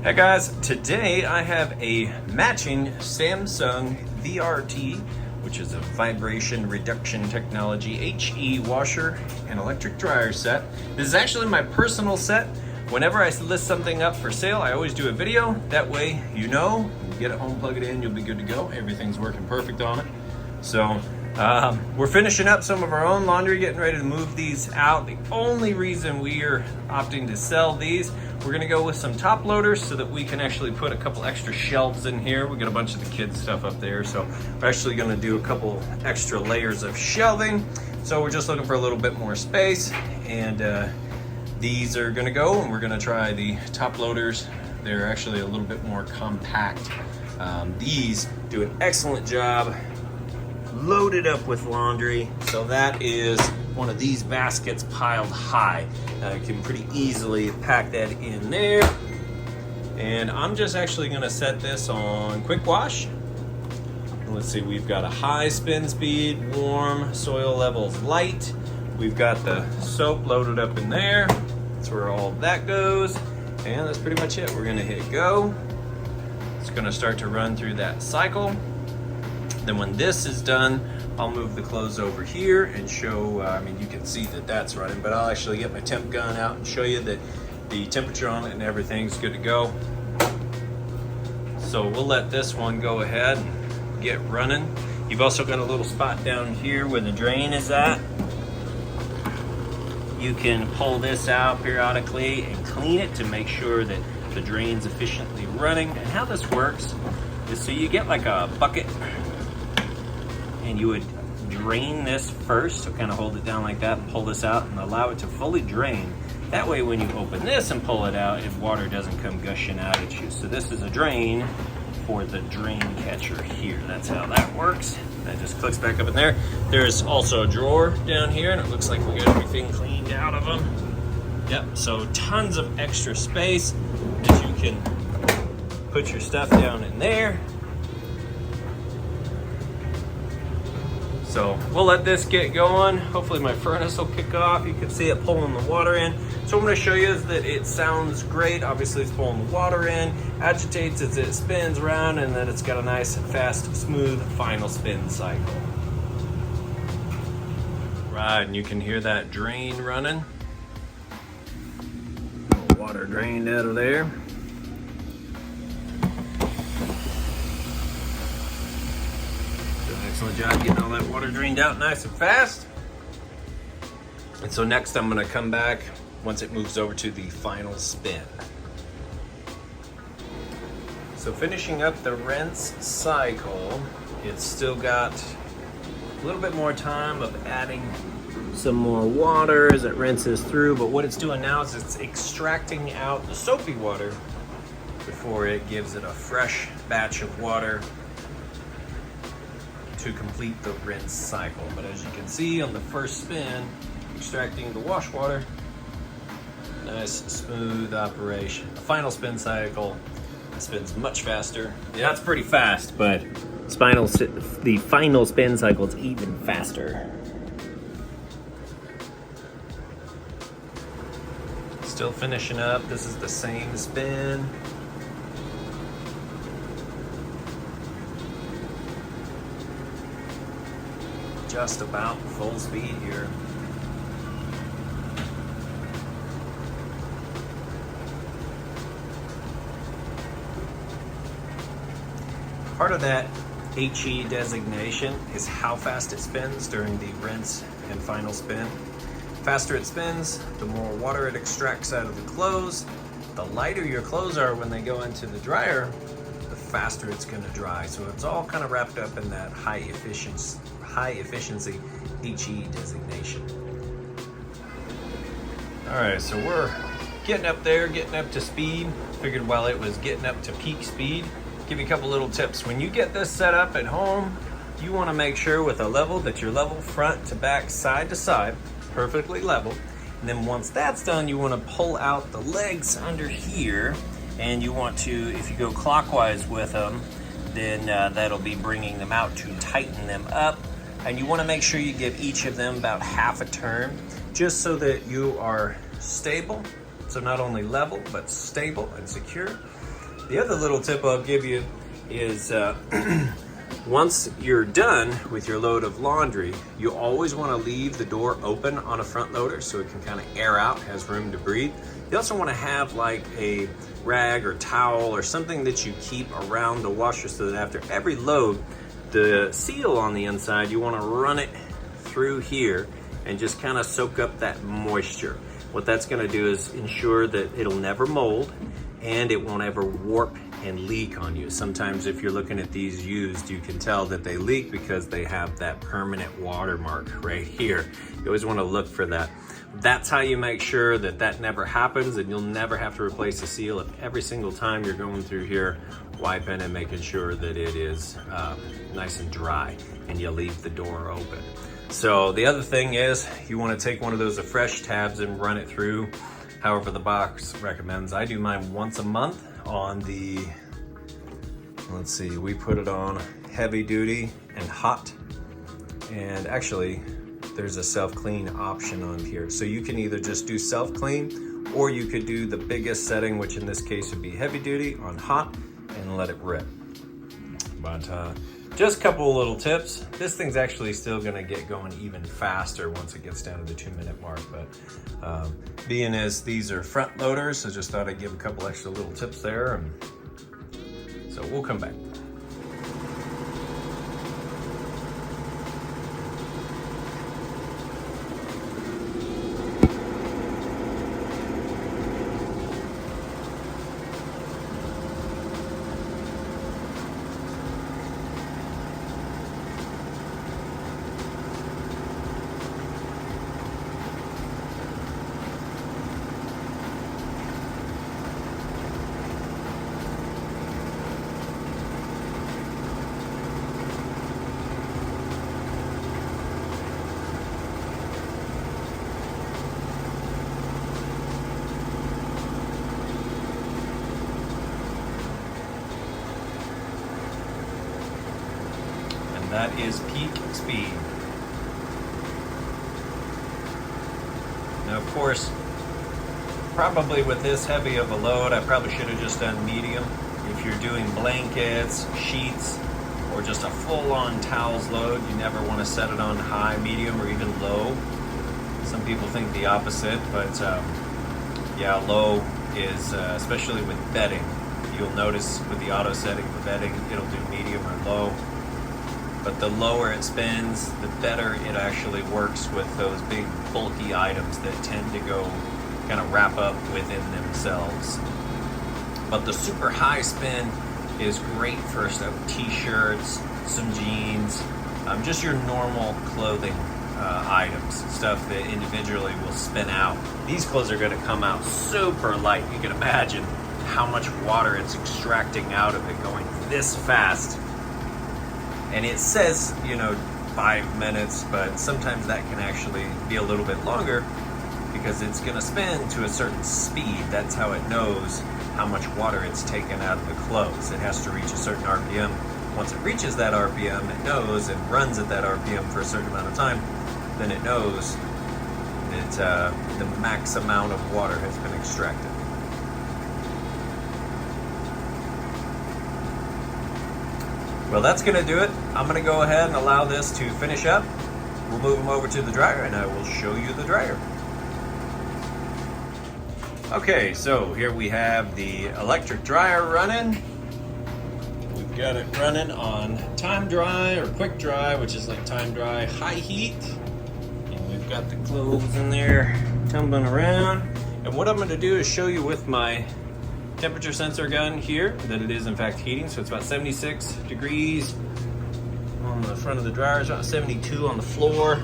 Hey guys, today I have a matching Samsung VRT, which is a vibration reduction technology HE washer and electric dryer set. This is actually my personal set. Whenever I list something up for sale, I always do a video. That way you know, you get it home, plug it in, you'll be good to go. Everything's working perfect on it. So we're finishing up some of our own laundry, getting ready to move these out. The only reason we are opting to sell these, we're gonna go with some top loaders so that we can actually put a couple extra shelves in here. We got a bunch of the kids stuff up there, so we're actually gonna do a couple extra layers of shelving. So we're just looking for a little bit more space, and these are gonna go, and we're gonna try the top loaders. They're actually a little bit more compact. These do an excellent job loaded up with laundry. So that is one of these baskets piled high. I can pretty easily pack that in there. And I'm just actually gonna set this on quick wash. And let's see, we've got a high spin speed, warm, soil levels light. We've got the soap loaded up in there. That's where all that goes. And that's pretty much it. We're gonna hit go. It's gonna start to run through that cycle. Then when this is done, I'll move the clothes over here and show, I mean, you can see that that's running, but I'll actually get my temp gun out and show you that the temperature on it and everything's good to go. So we'll let this one go ahead and get running. You've also got a little spot down here where the drain is at. You can pull this out periodically and clean it to make sure that the drain's efficiently running. And how this works is, so you get like a bucket, and you would drain this first, so kind of hold it down like that and pull this out and allow it to fully drain. That way when you open this and pull it out, if water doesn't come gushing out at you. So this is a drain for the drain catcher here. That's how that works. That just clicks back up in there. There's also a drawer down here, and it looks like we got everything cleaned out of them. Yep, so tons of extra space that you can put your stuff down in there. So we'll let this get going. Hopefully my furnace will kick off. You can see it pulling the water in. So what I'm gonna show you is that it sounds great. Obviously it's pulling the water in, agitates as it spins around, and then it's got a nice, fast, smooth final spin cycle. Right, and you can hear that drain running. Water drained out of there. Excellent job getting all that water drained out nice and fast. And so next I'm gonna come back once it moves over to the final spin. So finishing up the rinse cycle, it's still got a little bit more time of adding some more water as it rinses through, but what it's doing now is it's extracting out the soapy water before it gives it a fresh batch of water to complete the rinse cycle. But as you can see on the first spin, extracting the wash water, nice smooth operation. The final spin cycle spins much faster. Yeah, that's pretty fast, but the final spin cycle is even faster. Still finishing up. This is the same spin. Just about full speed here. Part of that HE designation is how fast it spins during the rinse and final spin. The faster it spins, the more water it extracts out of the clothes. The lighter your clothes are when they go into the dryer, the faster it's gonna dry. So it's all kind of wrapped up in that high efficiency HE designation. All right, so we're getting up there, getting up to speed. Figured while it was getting up to peak speed, give you a couple little tips. When you get this set up at home, you wanna make sure with a level that you're level front to back, side to side, perfectly level. And then once that's done, you wanna pull out the legs under here, and you want to, if you go clockwise with them, then that'll be bringing them out to tighten them up. And you want to make sure you give each of them about half a turn, just so that you are stable. So not only level, but stable and secure. The other little tip I'll give you is once you're done with your load of laundry, you always want to leave the door open on a front loader so it can kind of air out, has room to breathe. You also want to have like a rag or towel or something that you keep around the washer so that after every load, the seal on the inside, you want to run it through here and just kind of soak up that moisture. What that's going to do is ensure that it'll never mold and it won't ever warp and leak on you. Sometimes if you're looking at these used, you can tell that they leak because they have that permanent watermark right here. You always want to look for that. That's how you make sure that that never happens, and you'll never have to replace the seal if every single time you're going through here, wiping and making sure that it is nice and dry, and you leave the door open. So the other thing is you want to take one of those fresh tabs and run it through however the box recommends. I do mine once a month on the, let's see, we put it on heavy duty and hot, and actually there's a self-clean option on here. So you can either just do self-clean, or you could do the biggest setting, which in this case would be heavy duty on hot, and let it rip. But just a couple of little tips. This thing's actually still gonna get going even faster once it gets down to the 2-minute mark. But being as these are front loaders, I just thought I'd give a couple extra little tips there. And so we'll come back. That is peak speed. Now, of course, probably with this heavy of a load, I probably should have just done medium. If you're doing blankets, sheets, or just a full-on towels load, you never want to set it on high, medium, or even low. Some people think the opposite, but yeah, low is, especially with bedding. You'll notice with the auto setting for bedding, it'll do medium or low. But the lower it spins, the better it actually works with those big bulky items that tend to go kind of wrap up within themselves. But the super high spin is great for stuff, t-shirts, some jeans, just your normal clothing items, stuff that individually will spin out. These clothes are going to come out super light. You can imagine how much water it's extracting out of it going this fast. And it says, 5 minutes, but sometimes that can actually be a little bit longer because it's going to spin to a certain speed. That's how it knows how much water it's taken out of the clothes. It has to reach a certain RPM. Once it reaches that RPM, it knows and runs at that RPM for a certain amount of time, then it knows that the max amount of water has been extracted. Well, that's going to do it. I'm going to go ahead and allow this to finish up. We'll move them over to the dryer and I will show you the dryer. Okay, so here we have the electric dryer running. We've got it running on time dry or quick dry, which is like time dry high heat. And we've got the clothes in there tumbling around. And what I'm going to do is show you with my temperature sensor gun here that it is in fact heating. So it's about 76 degrees on the front of the dryer, it's about 72 on the floor.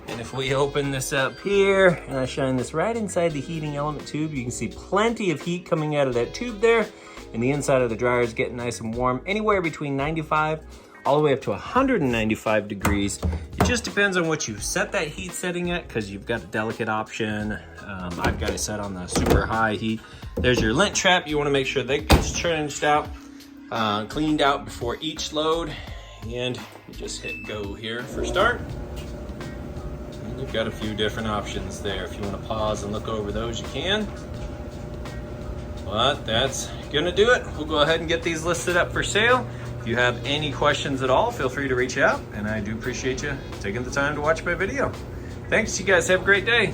And if we open this up here and I shine this right inside the heating element tube, you can see plenty of heat coming out of that tube there. And the inside of the dryer is getting nice and warm, anywhere between 95 all the way up to 195 degrees. It just depends on what you've set that heat setting at, because you've got a delicate option. I've got it set on the super high heat. There's your lint trap. You want to make sure that gets changed out, cleaned out before each load. And you just hit go here for start. And you've got a few different options there. If you want to pause and look over those, you can. But that's gonna do it. We'll go ahead and get these listed up for sale. If you have any questions at all, feel free to reach out, and I do appreciate you taking the time to watch my video. Thanks, you guys have a great day.